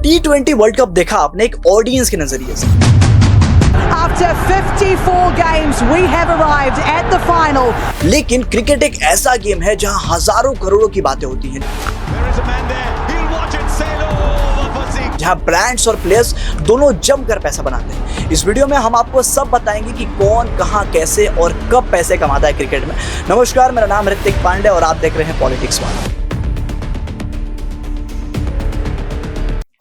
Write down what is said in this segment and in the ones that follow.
T20 world cup देखा आपने एक ऑडियंस के नजरिए से। After 54 games, we have arrived at the final. लेकिन क्रिकेट एक ऐसा गेम है जहां हजारों करोड़ों की बातें होती हैं, जहां ब्रांड्स और प्लेयर्स दोनों जमकर पैसा बनाते हैं। इस वीडियो में हम आपको सब बताएंगे कि कौन, कहां, कैसे और कब पैसे कमाता है क्रिकेट में। नमस्कार, मेरा नाम ऋतिक पांडे और आप देख रहे हैं पॉलिटिक्स वाला।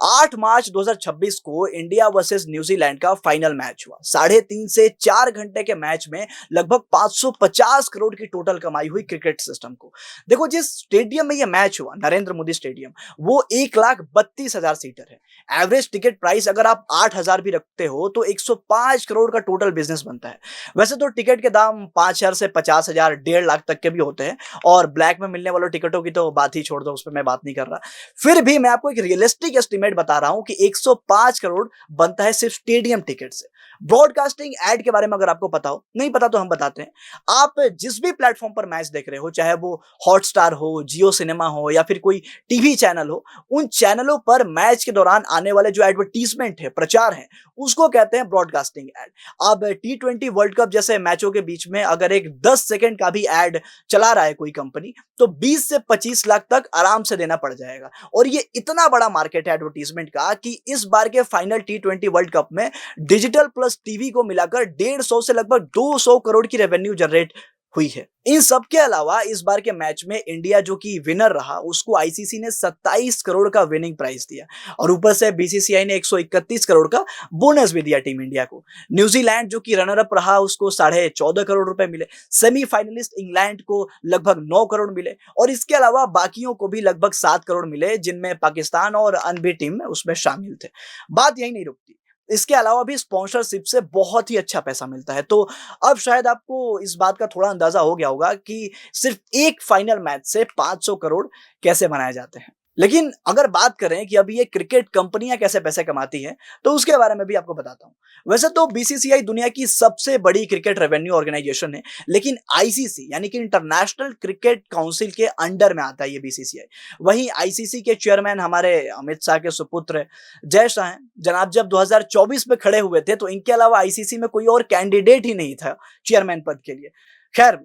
8 मार्च 2026 को इंडिया वर्सेस न्यूजीलैंड का फाइनल मैच हुआ। 3.5 से 4 घंटे के मैच में लगभग 550 करोड़ की टोटल कमाई हुई क्रिकेट सिस्टम को। देखो, जिस स्टेडियम में यह मैच हुआ, नरेंद्र मोदी स्टेडियम, वो 1,32,000 सीटर है। एवरेज टिकट प्राइस अगर आप 8,000 भी रखते हो तो 105 करोड़ का टोटल बिजनेस बनता है। वैसे तो टिकट के दाम 5,000 से 50,000, 1.5 लाख तक के भी होते हैं, और ब्लैक में मिलने वालों टिकटों की तो बात ही छोड़ दो, उस पर मैं बात नहीं कर रहा। फिर भी मैं आपको एक रियलिस्टिक एस्टिमेट बता रहा हूं कि 105 करोड़ बनता है सिर्फ स्टेडियम टिकट से। ब्रॉडकास्टिंग एड के बारे में अगर आपको पता हो, नहीं पता तो हम बताते हैं। आप जिस भी प्लेटफॉर्म पर मैच देख रहे हो, चाहे वो हॉटस्टार हो, जियो सिनेमा हो या फिर कोई टीवी चैनल हो, उन चैनलों पर मैच के दौरान आने वाले जो एडवर्टीजमेंट है, प्रचार है, उसको कहते हैं ब्रॉडकास्टिंग एड। अब T20 वर्ल्ड कप जैसे मैचों के बीच में अगर एक 10 सेकंड का भी एड चला रहा है कोई कंपनी, तो 20 से 25 लाख तक आराम से देना पड़ जाएगा। और ये इतना बड़ा मार्केट है एडवर्टीजमेंट का कि इस बार के फाइनल T20 वर्ल्ड कप में डिजिटल प्लस टीवी को मिलाकर 150 से लगभग 200 करोड़ की रेवेन्यू जनरेट हुई है। इन सब के अलावा इस बार के मैच में इंडिया जो कि विनर रहा, उसको आईसीसी ने 27 करोड़ का विनिंग प्राइस दिया, और ऊपर से बीसीसीआई ने 131 करोड़ का बोनस भी दिया टीम इंडिया को। न्यूजीलैंड जो कि रनर अप रहा, उसको 14.5 करोड़ रुपए मिले। सेमीफाइनलिस्ट इंग्लैंड को लगभग 9 करोड़ मिले, और इसके अलावा बाकियों को भी लगभग 7 करोड़ मिले, जिनमें पाकिस्तान और अनबीट टीम उसमें शामिल थे। बात यही नहीं रुकती, इसके अलावा भी स्पॉन्सरशिप से बहुत ही अच्छा पैसा मिलता है। तो अब शायद आपको इस बात का थोड़ा अंदाजा हो गया होगा कि सिर्फ एक फाइनल मैच से 500 करोड़ कैसे बनाए जाते हैं। लेकिन अगर बात करें कि अभी ये क्रिकेट कंपनियां कैसे पैसे कमाती हैं, तो उसके बारे में भी आपको बताता हूं। वैसे तो बीसीसीआई दुनिया की सबसे बड़ी क्रिकेट रेवेन्यू ऑर्गेनाइजेशन है, लेकिन आईसीसी यानी कि इंटरनेशनल क्रिकेट काउंसिल के अंडर में आता है ये बीसीसीआई। वहीं आईसीसी के चेयरमैन हमारे अमित शाह के सुपुत्र जय शाह हैं। जनाब जब 2024 में खड़े हुए थे तो इनके अलावा आईसीसी में कोई और कैंडिडेट ही नहीं था चेयरमैन पद के लिए। खैर,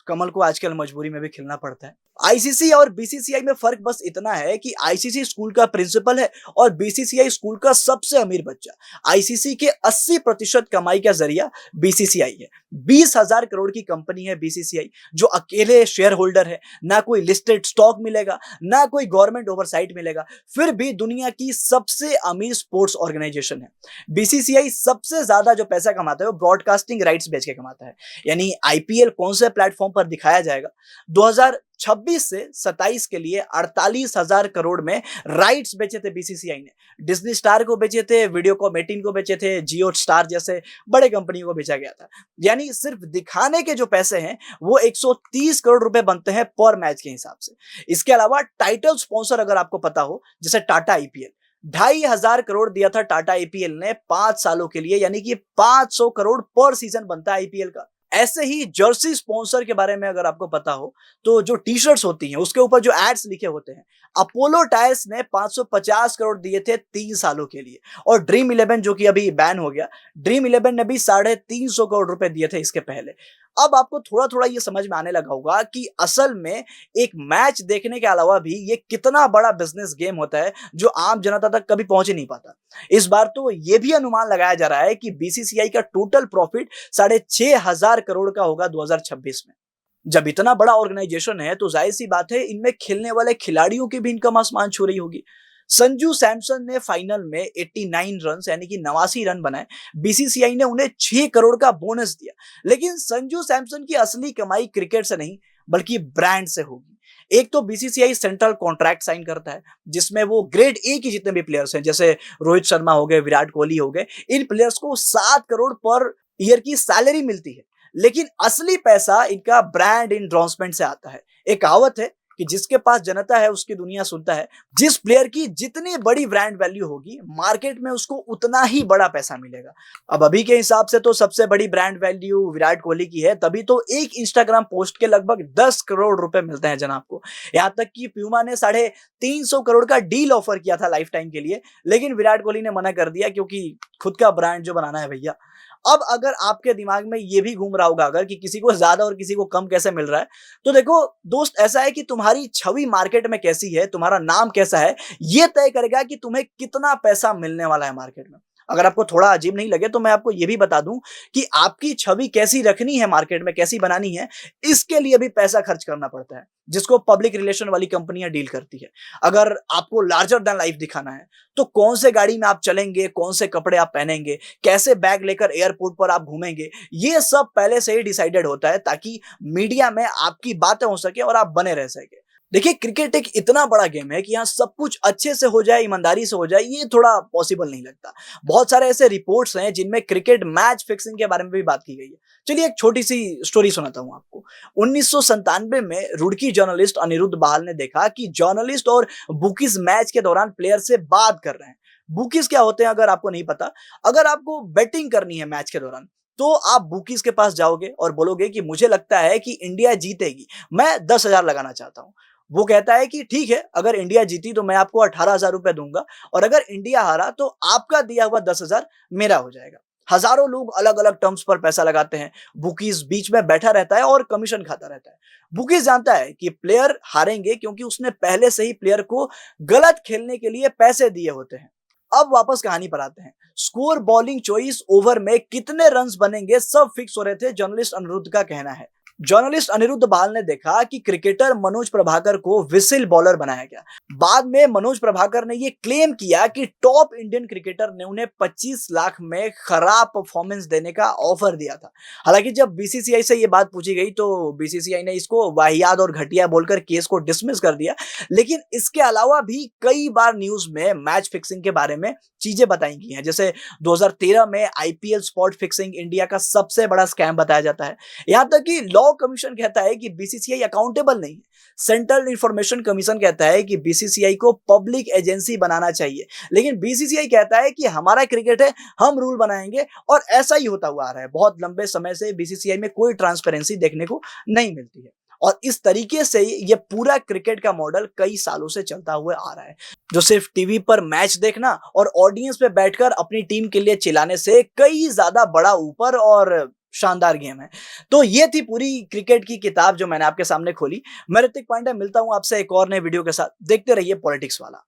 कमल को आजकल मजबूरी में भी खिलना पड़ता है। आईसीसी और बीसीसीआई में फर्क बस इतना है कि आईसीसी स्कूल का प्रिंसिपल है और बीसीसीआई स्कूल का सबसे अमीर बच्चा। आईसीसी के 80% कमाई का जरिया बीसीसीआई है। 20,000 करोड़ की कंपनी है बीसीसीआई, जो अकेले शेयर होल्डर है। ना कोई लिस्टेड स्टॉक मिलेगा, ना कोई गवर्नमेंट ओवरसाइट मिलेगा, फिर भी दुनिया की सबसे अमीर स्पोर्ट्स ऑर्गेनाइजेशन है। बीसीसीआई सबसे ज्यादा जो पैसा कमाता है वो ब्रॉडकास्टिंग राइट्स बेच के कमाता है। यानी आईपीएल कौन से प्लेटफॉर्म पर दिखाया जाएगा, 2026 से 27 के लिए 48,000 करोड़ में राइट्स बेचे थे बीसीसीआई ने। डिज्नी स्टार को बेचे थे, वीडियोकॉम 18 को बेचे थे, जियो स्टार जैसे बड़े कंपनियों को बेचा गया था। यानी सिर्फ दिखाने के जो पैसे हैं वो 130 करोड़ रुपए बनते हैं पर मैच के हिसाब से। इसके अलावा टाइटल स्पॉन्सर अगर आपको पता हो, जैसे टाटा आईपीएल, 2,500 करोड़ दिया था टाटा आईपीएल ने 5 सालों के लिए, यानी कि 500 करोड़ पर सीजन बनता है आईपीएल का। ऐसे ही जर्सी स्पॉन्सर के बारे में अगर आपको पता हो, तो जो टी शर्ट्स होती हैं उसके ऊपर जो एड्स लिखे होते हैं, अपोलो टायर्स ने 550 करोड़ दिए थे 3 सालों के लिए। और ड्रीम 11 जो कि अभी बैन हो गया, ड्रीम 11 ने भी 350 करोड़ रुपए दिए थे इसके पहले। अब आपको थोड़ा थोड़ा ये समझ में आने लगा होगा कि असल में एक मैच देखने के अलावा भी ये कितना बड़ा बिजनेस गेम होता है, जो आम जनता तक कभी पहुंच ही नहीं पाता। इस बार तो ये भी अनुमान लगाया जा रहा है कि बीसीसीआई का टोटल प्रॉफिट 6,500 करोड़ का होगा 2026 में। जब इतना बड़ा ऑर्गेनाइजेशन है तो जाहिर सी बात है इनमें खेलने वाले खिलाड़ियों की भी इनकम आसमान छू रही होगी। संजू सैमसन ने फाइनल में 89 रन यानी कि 89 रन बनाए। बीसीसीआई ने उन्हें 6 करोड़ का बोनस दिया। लेकिन संजू सैमसन की असली कमाई क्रिकेट से नहीं बल्कि ब्रांड से होगी। एक तो बीसीसीआई सेंट्रल कॉन्ट्रैक्ट साइन करता है, जिसमें वो ग्रेड ए की जितने भी प्लेयर्स हैं, जैसे रोहित शर्मा हो गए, विराट कोहली हो गए, इन प्लेयर्स को 7 करोड़ पर ईयर की सैलरी मिलती है। लेकिन असली पैसा इनका ब्रांड इंडोर्समेंट से आता है। एक कहावत है कि जिसके पास जनता है उसकी दुनिया सुनता है। जिस प्लेयर की जितनी बड़ी ब्रांड वैल्यू होगी मार्केट में उसको उतना ही बड़ा पैसा मिलेगा। अब अभी के हिसाब से तो सबसे बड़ी ब्रांड वैल्यू विराट कोहली की है, तभी तो एक इंस्टाग्राम पोस्ट के लगभग 10 करोड़ रुपए मिलते हैं जनाब को। यहां तक कि प्यूमा ने 350 करोड़ का डील ऑफर किया था लाइफ टाइम के लिए, लेकिन विराट कोहली ने मना कर दिया क्योंकि खुद का ब्रांड जो बनाना है भैया। अब अगर आपके दिमाग में ये भी घूम रहा होगा अगर कि किसी को ज्यादा और किसी को कम कैसे मिल रहा है, तो देखो दोस्त, ऐसा है कि तुम्हारी छवि मार्केट में कैसी है, तुम्हारा नाम कैसा है, ये तय करेगा कि तुम्हें कितना पैसा मिलने वाला है मार्केट में। अगर आपको थोड़ा अजीब नहीं लगे तो मैं आपको ये भी बता दूं कि आपकी छवि कैसी रखनी है मार्केट में, कैसी बनानी है, इसके लिए भी पैसा खर्च करना पड़ता है, जिसको पब्लिक रिलेशन वाली कंपनियां डील करती है। अगर आपको लार्जर देन लाइफ दिखाना है तो कौन से गाड़ी में आप चलेंगे, कौन से कपड़े आप पहनेंगे, कैसे बैग लेकर एयरपोर्ट पर आप घूमेंगे, ये सब पहले से ही डिसाइडेड होता है ताकि मीडिया में आपकी बातें हो सके और आप बने रह सके। देखिए, क्रिकेट एक इतना बड़ा गेम है कि यहाँ सब कुछ अच्छे से हो जाए, ईमानदारी से हो जाए, ये थोड़ा पॉसिबल नहीं लगता। बहुत सारे ऐसे रिपोर्ट्स हैं जिनमें क्रिकेट मैच फिक्सिंग के बारे में भी बात की गई है। चलिए एक छोटी सी स्टोरी सुनाता हूं आपको। 1997 में रुड़की जर्नलिस्ट अनिरुद्ध बहाल ने देखा कि जर्नलिस्ट और बुकीज मैच के दौरान प्लेयर से बात कर रहे हैं। बुकीज क्या होते हैं अगर आपको नहीं पता, अगर आपको बैटिंग करनी है मैच के दौरान तो आप बुकीज के पास जाओगे और बोलोगे कि मुझे लगता है कि इंडिया जीतेगी, मैं 10,000 लगाना चाहता हूं। वो कहता है कि ठीक है, अगर इंडिया जीती तो मैं आपको 18,000 रुपए दूंगा, और अगर इंडिया हारा तो आपका दिया हुआ 10,000 मेरा हो जाएगा। हजारों लोग अलग अलग टर्म्स पर पैसा लगाते हैं। बुकीज बीच में बैठा रहता है और कमीशन खाता रहता है। बुकीज जानता है कि प्लेयर हारेंगे क्योंकि उसने पहले से ही प्लेयर को गलत खेलने के लिए पैसे दिए होते हैं। अब वापस कहानी पर आते हैं। स्कोर, बॉलिंग चॉइस, ओवर में कितने रन्स बनेंगे, सब फिक्स हो रहे थे, जर्नलिस्ट अनिरुद्ध का कहना है। जर्नलिस्ट अनिरुद्ध बहाल ने देखा कि क्रिकेटर मनोज प्रभाकर को विसिल बॉलर बनाया गया। बाद में मनोज प्रभाकर ने यह क्लेम किया कि टॉप इंडियन क्रिकेटर ने उन्हें 25 लाख में खराब परफॉर्मेंस देने का ऑफर दिया था। हालांकि जब बीसीसीआई से यह बात पूछी गई तो बीसीसीआई ने इसको वाहियात और घटिया बोलकर केस को डिसमिस कर दिया, लेकिन इसके अलावा भी कई बार न्यूज में मैच फिक्सिंग के बारे में चीजें बताई गई हैं। जैसे 2013 में आईपीएल स्पॉट फिक्सिंग इंडिया का सबसे बड़ा स्कैम बताया जाता है। यहां तक कि लॉ कमीशन कहता है कि बीसीसीआई अकाउंटेबल नहीं है। सेंट्रल इंफॉर्मेशन कमीशन कहता है कि बीसीसीआई को पब्लिक एजेंसी बनाना चाहिए, लेकिन बीसीसीआई कहता है कि हमारा क्रिकेट है, हम रूल बनाएंगे, और ऐसा ही होता हुआ आ रहा है। बहुत लंबे समय से बीसीसीआई में कोई ट्रांसपेरेंसी देखने को नहीं मिलती है, और इस तरीके से ये पूरा क्रिकेट का मॉडल कई सालों से चलता हुआ आ रहा है, जो सिर्फ टीवी पर मैच देखना और ऑडियंस पे बैठकर अपनी टीम के लिए चिल्लाने से कई ज्यादा बड़ा ऊपर और शानदार गेम है। तो ये थी पूरी क्रिकेट की किताब जो मैंने आपके सामने खोली। मैं ऋतिक पांडे मिलता हूं आपसे एक और नए वीडियो के साथ। देखते रहिए पॉलिटिक्स वाला।